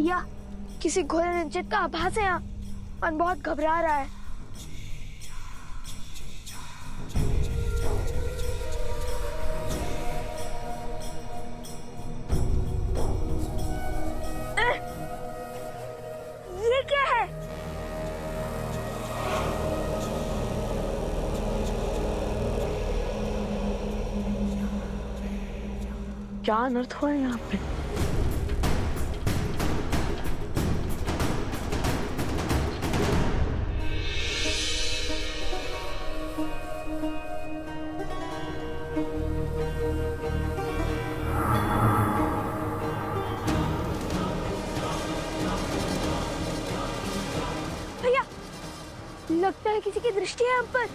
भैया, किसी घोड़े रंजित का आभास है यहाँ और बहुत घबरा रहा है। ये क्या है? क्या अनर्थ हुआ है यहाँ पे? भैया, लगता है किसी की दृष्टि है हम पर।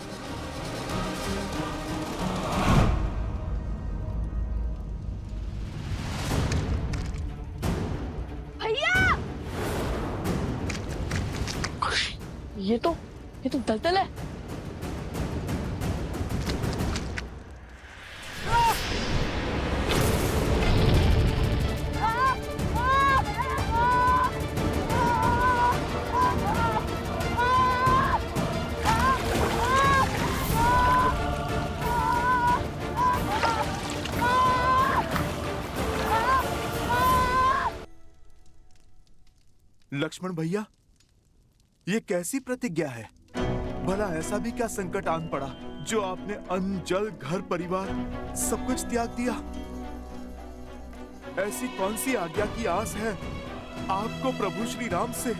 भैया, ये तो दलदल है। लक्ष्मण भैया, ये कैसी प्रतिज्ञा है? भला ऐसा भी क्या संकट आन पड़ा जो आपने अन्न, जल, घर, परिवार सब कुछ त्याग दिया? ऐसी कौन सी आज्ञा की आस है आपको प्रभु श्री राम से?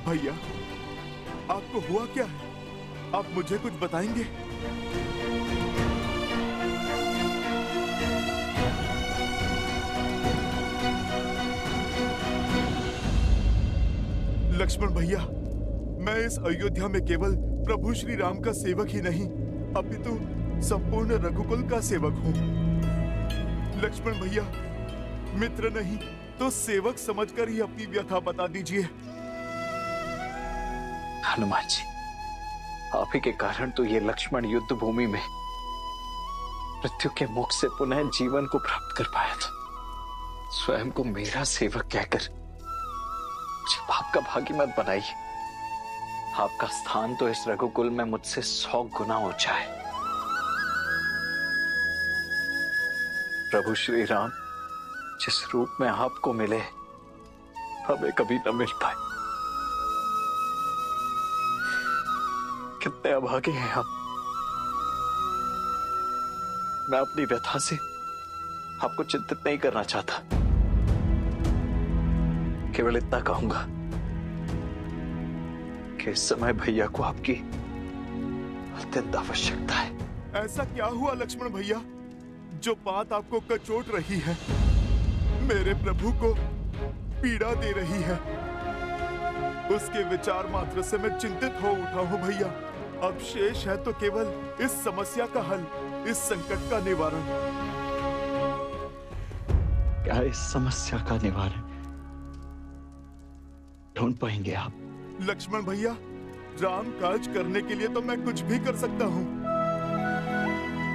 भैया, आपको हुआ क्या है? आप मुझे कुछ बताएंगे? लक्ष्मण भैया, मैं इस अयोध्या में केवल प्रभु श्री राम का सेवक ही नहीं, अपितु संपूर्ण रघुकुल का सेवक हूँ। लक्ष्मण भैया, मित्र नहीं तो सेवक समझकर ही अपनी व्यथा बता दीजिए। हनुमान जी, आप ही के कारण तो ये लक्ष्मण युद्ध भूमि में मृत्यु के मुख से पुनः जीवन को प्राप्त कर पाया था। स्वयं को मेरा सेवक कहकर मुझे पाप का भागी मत बनाइए। आपका स्थान तो इस रघुकुल में मुझसे 100 गुना ऊंचा है। प्रभु श्री राम जिस रूप में आपको मिले हमें कभी न मिल पाए। कितने अभागे हैं आप। मैं अपनी व्यथा से आपको चिंतित नहीं करना चाहता, केवल इतना कहूंगा कि इस समय भैया को आपकी अत्यंत आवश्यकता है। ऐसा क्या हुआ लक्ष्मण भैया जो बात आपको कचोट रही है, मेरे प्रभु को पीड़ा दे रही है? उसके विचार मात्र से मैं चिंतित हो उठा हूं भैया। अब शेष है तो केवल इस समस्या का हल, इस संकट का निवारण। क्या इस समस्या का निवारण ढूंढ पाएंगे आप? लक्ष्मण भैया, राम काज करने के लिए तो मैं कुछ भी कर सकता हूँ।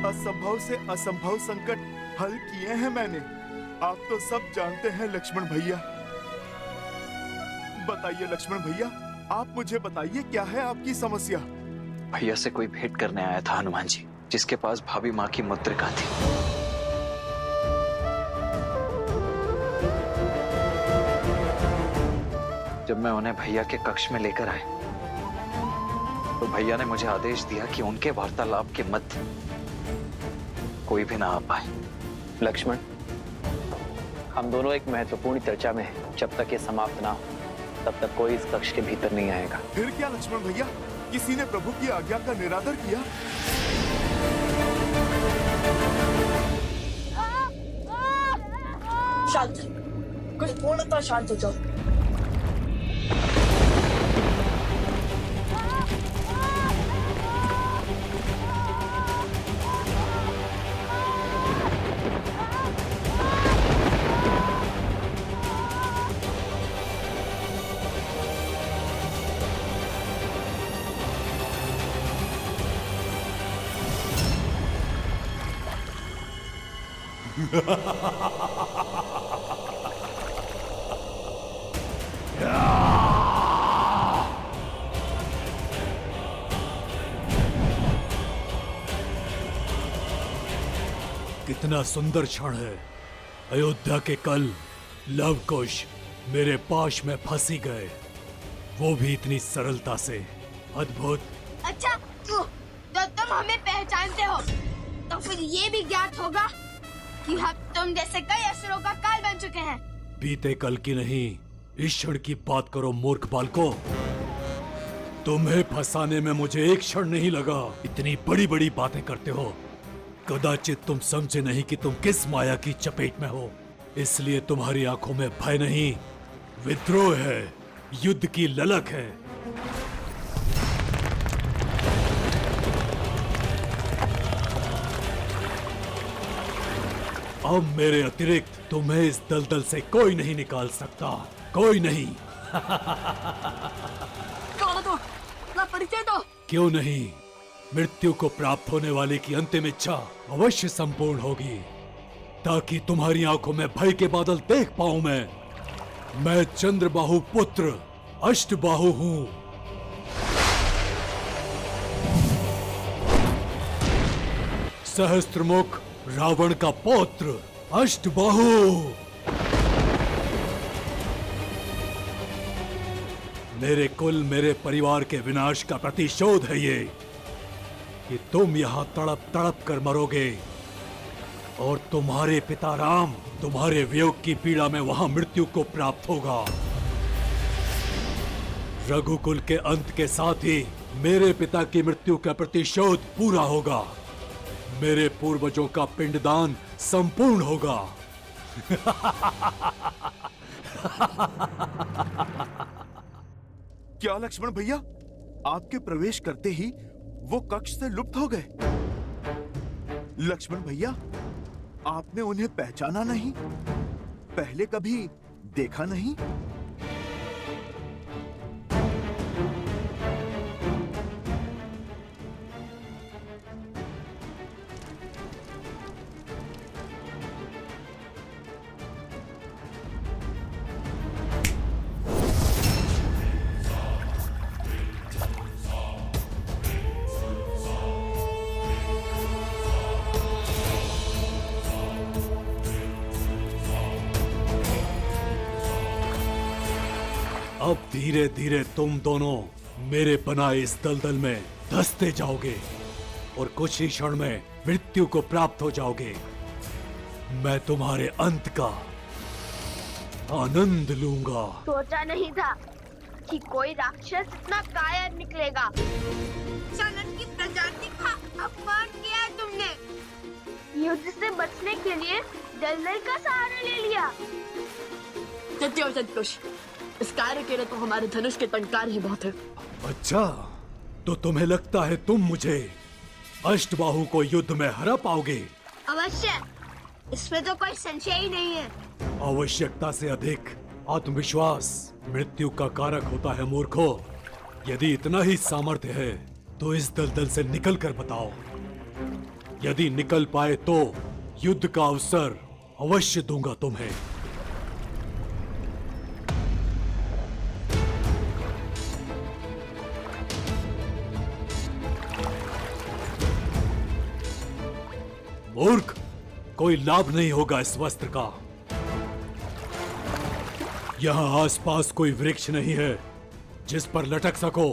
असंभव से असंभव संकट हल किए हैं मैंने, आप तो सब जानते हैं लक्ष्मण भैया। बताइए लक्ष्मण भैया, आप मुझे बताइए क्या है आपकी समस्या? भैया से कोई भेंट करने आया था हनुमान जी, जिसके पास भाभी माँ की मुद्रिका थी। जब मैं उन्हें भैया के कक्ष में लेकर आया तो भैया ने मुझे आदेश दिया कि उनके वार्तालाप के मध्य कोई भी ना आ पाए। लक्ष्मण, हम दोनों एक महत्वपूर्ण चर्चा में हैं। जब तक ये समाप्त ना हो तब तक कोई इस कक्ष के भीतर नहीं आएगा। फिर क्या लक्ष्मण भैया, किसी ने प्रभु की आज्ञा का निरादर किया? शांत, कुछ पूर्णतः शांत हो जाओ। कितना सुंदर क्षण है। अयोध्या के कल लव कुश मेरे पाश में फंसी गए, वो भी इतनी सरलता से। अद्भुत। अच्छा तो तुम हमें पहचानते हो तो फिर ये भी ज्ञात होगा कि हम तुम जैसे कई असुरों का काल बन चुके हैं। बीते कल की नहीं, इस क्षण की बात करो मूर्ख बालको। तुम्हें फंसाने में मुझे एक क्षण नहीं लगा। इतनी बड़ी बड़ी बातें करते हो। कदाचित तुम समझे नहीं कि तुम किस माया की चपेट में हो, इसलिए तुम्हारी आंखों में भय नहीं, विद्रोह है, युद्ध की ललक है। अब मेरे अतिरिक्त तुम्हें इस दलदल से कोई नहीं निकाल सकता, कोई नहीं। कौन है तू? अपना परिचय दो। क्यों नहीं, मृत्यु को प्राप्त होने वाले की अंतिम इच्छा अवश्य संपूर्ण होगी, ताकि तुम्हारी आंखों में भय के बादल देख पाऊं मैं चंद्रबाहु पुत्र अष्टबाहु हूं। सहस्त्रमुख रावण का पौत्र अष्टबाहु। मेरे कुल, मेरे परिवार के विनाश का प्रतिशोध है ये कि तुम यहां तड़प तड़प कर मरोगे और तुम्हारे पिता राम तुम्हारे वियोग की पीड़ा में वहां मृत्यु को प्राप्त होगा। रघुकुल के अंत के साथ ही मेरे पिता की मृत्यु का प्रतिशोध पूरा होगा। मेरे पूर्वजों का पिंडदान संपूर्ण होगा। क्या लक्ष्मण भैया, आपके प्रवेश करते ही वो कक्ष से लुप्त हो गए? लक्ष्मण भैया, आपने उन्हें पहचाना नहीं? पहले कभी देखा नहीं? अब धीरे धीरे तुम दोनों मेरे बनाए इस दलदल में धंसते जाओगे और कुछ ही क्षण में मृत्यु को प्राप्त हो जाओगे। मैं तुम्हारे अंत का आनंद लूंगा। सोचा नहीं था कि कोई राक्षस इतना कायर निकलेगा। सनत की प्रजाति का अपमान किया है तुमने। युद्ध से बचने के लिए दलदल का सहारा ले लिया। सत्य और संतोष, इस कार्य के लिए तो हमारे धनुष के टंकार ही बहुत है। अच्छा, तो तुम्हें लगता है तुम मुझे अष्टबाहु को युद्ध में हरा पाओगे? अवश्य, इसमें तो कोई संशय ही नहीं है। आवश्यकता से अधिक आत्मविश्वास मृत्यु का कारक होता है मूर्खो। यदि इतना ही सामर्थ्य है तो इस दलदल से निकल कर बताओ। यदि निकल पाए तो युद्ध का अवसर अवश्य दूंगा तुम्हें। मूर्ख, कोई लाभ नहीं होगा इस वस्त्र का। यहाँ आसपास कोई वृक्ष नहीं है जिस पर लटक सको।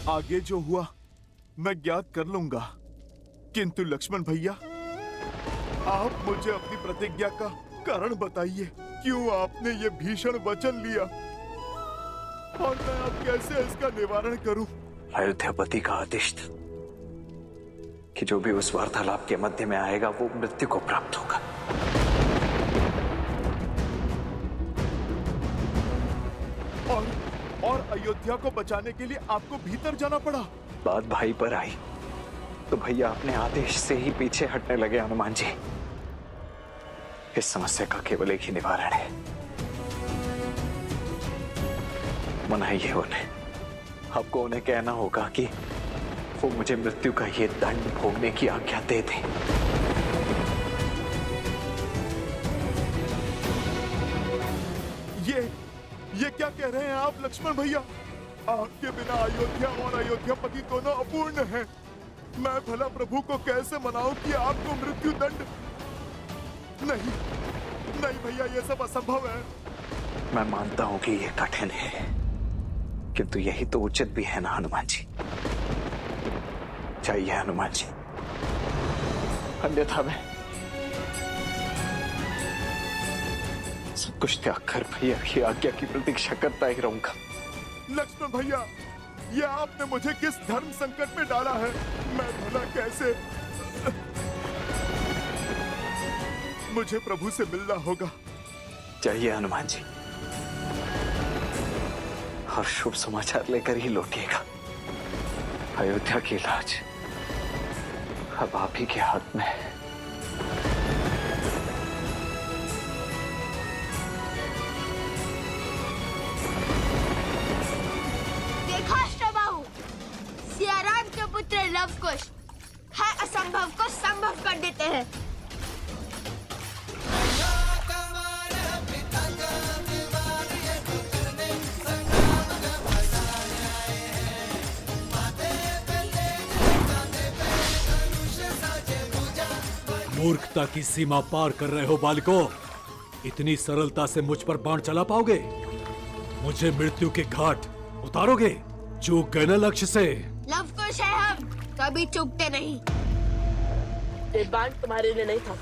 आगे जो हुआ मैं ज्ञात कर लूंगा, किंतु लक्ष्मण भैया, आप मुझे अपनी प्रतिज्ञा का कारण बताइए। क्यों आपने ये भीषण वचन लिया और मैं अब कैसे इसका निवारण करूं? अयोध्यापति का आदेश था कि जो भी उस वार्तालाप के मध्य में आएगा वो मृत्यु को प्राप्त होगा। और अयोध्या को बचाने के लिए आपको भीतर जाना पड़ा। बात भाई पर आई तो भैया अपने आदेश से ही पीछे हटने लगे। हनुमान जी, इस समस्या का केवल एक ही निवारण है, मनाइए उन्हें आपको उन्हें कहना होगा कि वो मुझे मृत्यु का ये दंड भोगने की आज्ञा दे दें। ये क्या कह रहे हैं आप लक्ष्मण भैया? आपके बिना अयोध्या और अयोध्यापति दोनों अपूर्ण हैं। मैं भला प्रभु को कैसे मनाऊं कि आपको मृत्यु दंड? नहीं नहीं भैया, ये सब असंभव है। मैं मानता हूं कि ये कठिन है, किंतु यही तो उचित भी है ना हनुमान जी। चाहिए हनुमान जी, अन्यथा मैं सब कुछ त्याग कर भैया की आज्ञा की प्रतीक्षा करता ही रहूंगा। लक्ष्मण भैया, ये आपने मुझे किस धर्म संकट में डाला है? मैं भला कैसे? मुझे प्रभु से मिलना होगा। चाहिए हनुमान जी, और शुभ समाचार लेकर ही लौटिएगा। अयोध्या की लाज अब आप ही के हाथ में है। देखा अष्टबाहु, सियाराम के पुत्र लव कुश है असंभव को संभव कर देते हैं। मूर्खता की सीमा पार कर रहे हो बालकों। इतनी सरलता से मुझ पर बाण चला पाओगे? मुझे मृत्यु के घाट उतारोगे? चूक गए ना लक्ष्य से। लव कुश है हम, कभी चूकते नहीं। ये बाण तुम्हारे लिए नहीं था।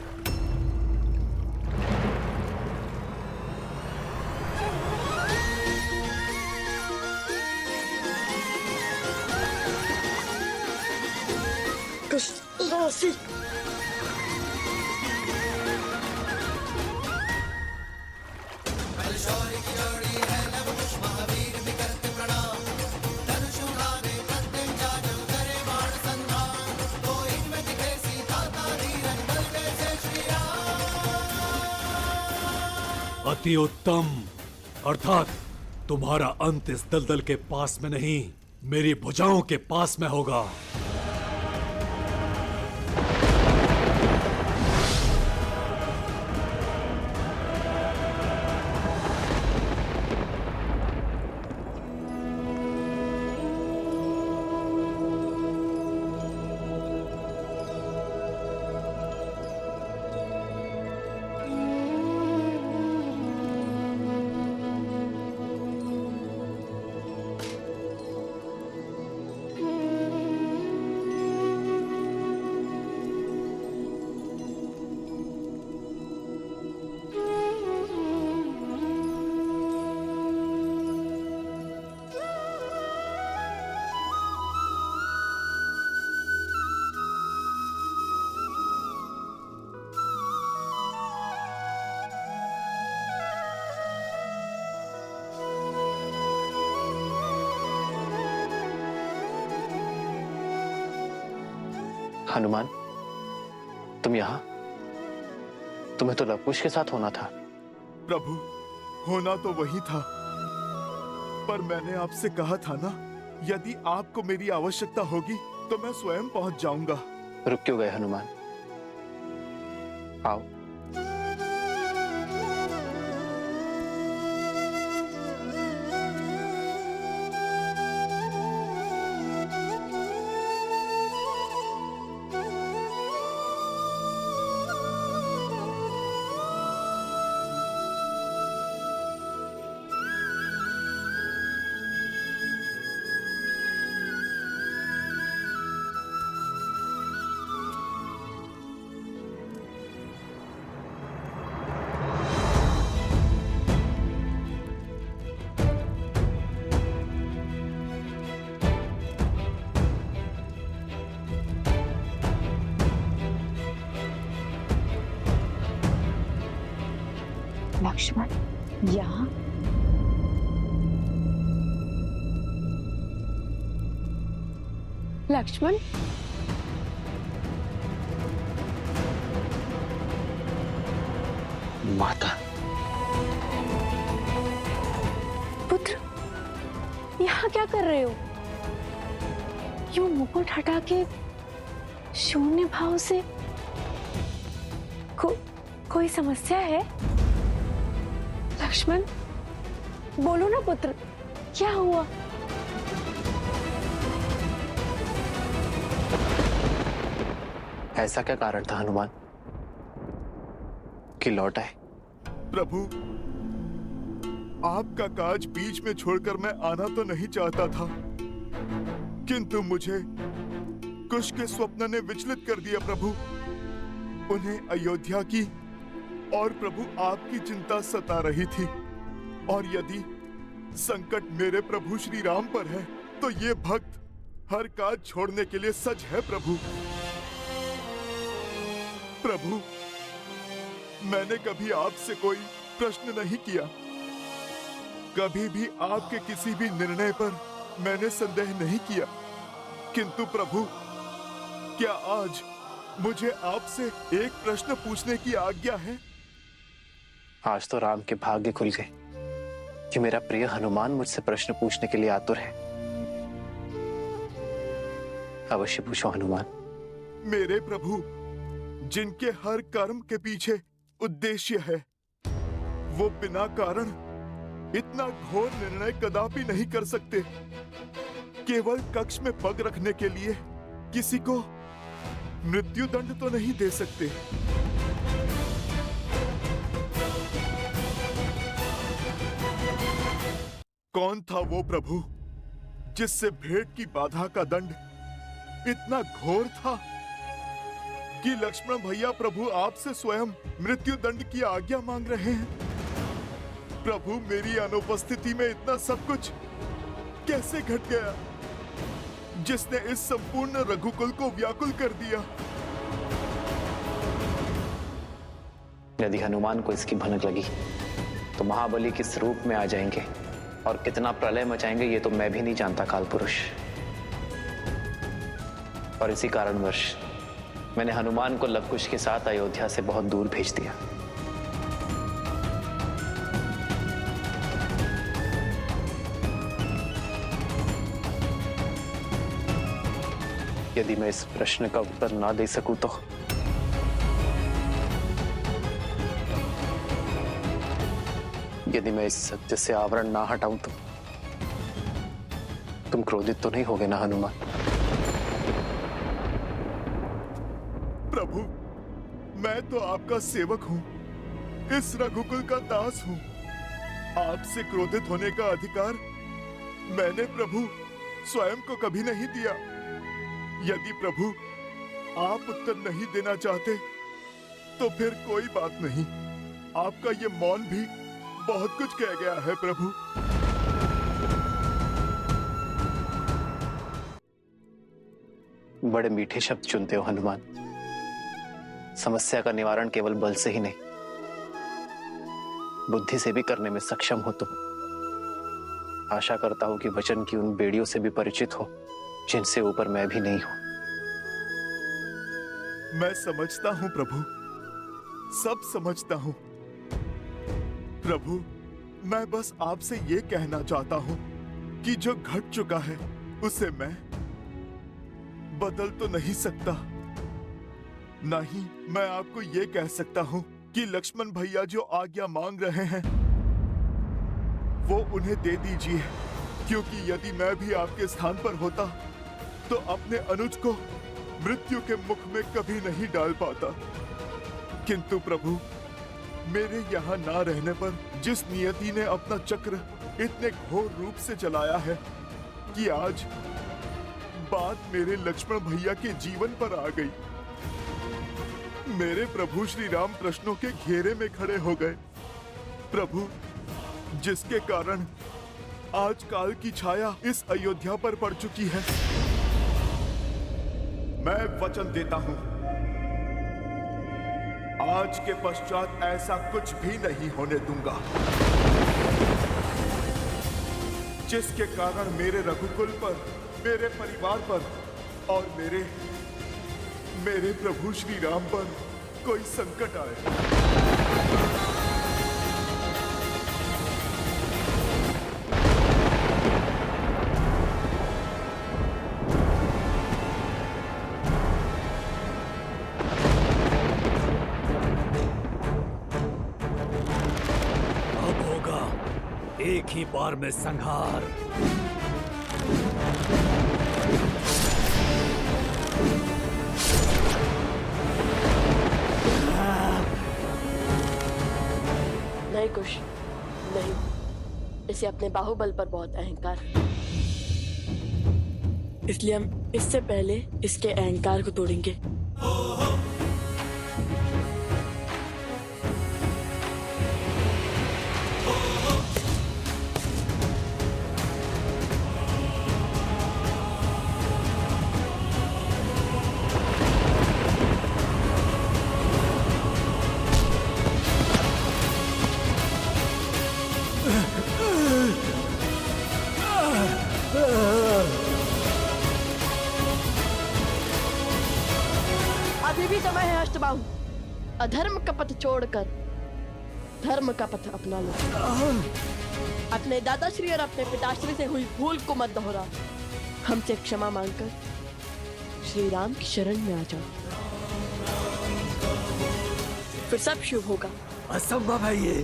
कृष्ण अति उत्तम। अर्थात तुम्हारा अंत इस दलदल के पास में नहीं, मेरी भुजाओं के पास में होगा। हनुमान, तुम यहाँ? तुम्हें तो लव कुश के साथ होना था। प्रभु, होना तो वही था, पर मैंने आपसे कहा था ना, यदि आपको मेरी आवश्यकता होगी तो मैं स्वयं पहुंच जाऊंगा। रुक क्यों गए हनुमान? आओ। लक्ष्मण, यहाँ? लक्ष्मण, माता, पुत्र, यहाँ क्या कर रहे हो? यूं मुकुट हटा के शून्य भाव से कोई समस्या है? लक्ष्मण, बोलो ना पुत्र, क्या हुआ? ऐसा क्या कारण था हनुमान कि लौट आए? प्रभु, आपका काज बीच में छोड़कर मैं आना तो नहीं चाहता था, किंतु मुझे कुश के स्वप्न ने विचलित कर दिया प्रभु। उन्हें अयोध्या की और प्रभु आपकी चिंता सता रही थी, और यदि संकट मेरे प्रभु श्री राम पर है तो ये भक्त हर काज छोड़ने के लिए सच है प्रभु। प्रभु, मैंने कभी आपसे कोई प्रश्न नहीं किया, कभी भी आपके किसी भी निर्णय पर मैंने संदेह नहीं किया, किंतु प्रभु, क्या आज मुझे आपसे एक प्रश्न पूछने की आज्ञा है? आज तो राम के भाग्य खुल गए कि मेरा प्रिय हनुमान मुझसे प्रश्न पूछने के लिए आतुर है। अवश्य पूछो हनुमान। मेरे प्रभु, जिनके हर कर्म के पीछे उद्देश्य है, वो बिना कारण इतना घोर निर्णय कदापि नहीं कर सकते। केवल कक्ष में पग रखने के लिए किसी को मृत्यु दंड तो नहीं दे सकते। कौन था वो प्रभु जिससे भेंट की बाधा का दंड इतना घोर था कि लक्ष्मण भैया प्रभु आपसे स्वयं मृत्यु दंड की आज्ञा मांग रहे हैं? प्रभु, मेरी अनुपस्थिति में इतना सब कुछ कैसे घट गया जिसने इस संपूर्ण रघुकुल को व्याकुल कर दिया? यदि हनुमान को इसकी भनक लगी तो महाबली किस रूप में आ जाएंगे और कितना प्रलय मचाएंगे ये तो मैं भी नहीं जानता काल पुरुष। और इसी कारणवश मैंने हनुमान को लवकुश के साथ अयोध्या से बहुत दूर भेज दिया। यदि मैं इस प्रश्न का उत्तर ना दे सकूं तो यदि मैं इस सत्य से आवरण ना हटाऊं तो तुम क्रोधित तो नहीं होगे ना हनुमान? प्रभु, मैं तो आपका सेवक हूं, इस रघुकुल का दास हूं। आपसे क्रोधित होने का अधिकार मैंने प्रभु स्वयं को कभी नहीं दिया। यदि प्रभु आप उत्तर नहीं देना चाहते तो फिर कोई बात नहीं, आपका ये मौन भी बहुत कुछ कह गया है प्रभु। बड़े मीठे शब्द चुनते हो हनुमान। समस्या का निवारण केवल बल से ही नहीं, बुद्धि से भी करने में सक्षम हो तुम। आशा करता हूं कि वचन की उन बेड़ियों से भी परिचित हो जिनसे ऊपर मैं भी नहीं हूं। मैं समझता हूं प्रभु, सब समझता हूं प्रभु। मैं बस आपसे ये कहना चाहता हूं कि जो घट चुका है उसे मैं बदल तो नहीं सकता। नहीं, मैं आपको ये कह सकता हूं कि लक्ष्मण भैया जो आज्ञा मांग रहे हैं वो उन्हें दे दीजिए, क्योंकि यदि मैं भी आपके स्थान पर होता तो अपने अनुज को मृत्यु के मुख में कभी नहीं डाल पाता। किंतु प्रभु, मेरे यहाँ ना रहने पर जिस नियति ने अपना चक्र इतने घोर रूप से चलाया है कि आज बात मेरे लक्ष्मण भैया के जीवन पर आ गई। मेरे प्रभु श्री राम प्रश्नों के घेरे में खड़े हो गए प्रभु, जिसके कारण आज काल की छाया इस अयोध्या पर पड़ चुकी है। मैं वचन देता हूं, आज के पश्चात ऐसा कुछ भी नहीं होने दूंगा जिसके कारण मेरे रघुकुल पर, मेरे परिवार पर और मेरे प्रभु श्री राम पर कोई संकट आए। ही बार में संहार। नहीं कुश, नहीं। इसे अपने बाहुबल पर बहुत अहंकार है। इसलिए हम इससे पहले इसके अहंकार को तोड़ेंगे। अभी भी समय है अष्टबाहु। अधर्म का पथ छोड़कर धर्म का पथ अपना लो। अपने दादाश्री और अपने पिताश्री से हुई भूल को मत दोहराओ। हमसे क्षमा मांगकर श्री राम की शरण में आ जाओ, फिर सब शुभ होगा। असंभव है ये,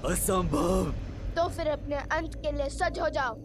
असंभव। तो फिर अपने अंत के लिए सज हो जाओ।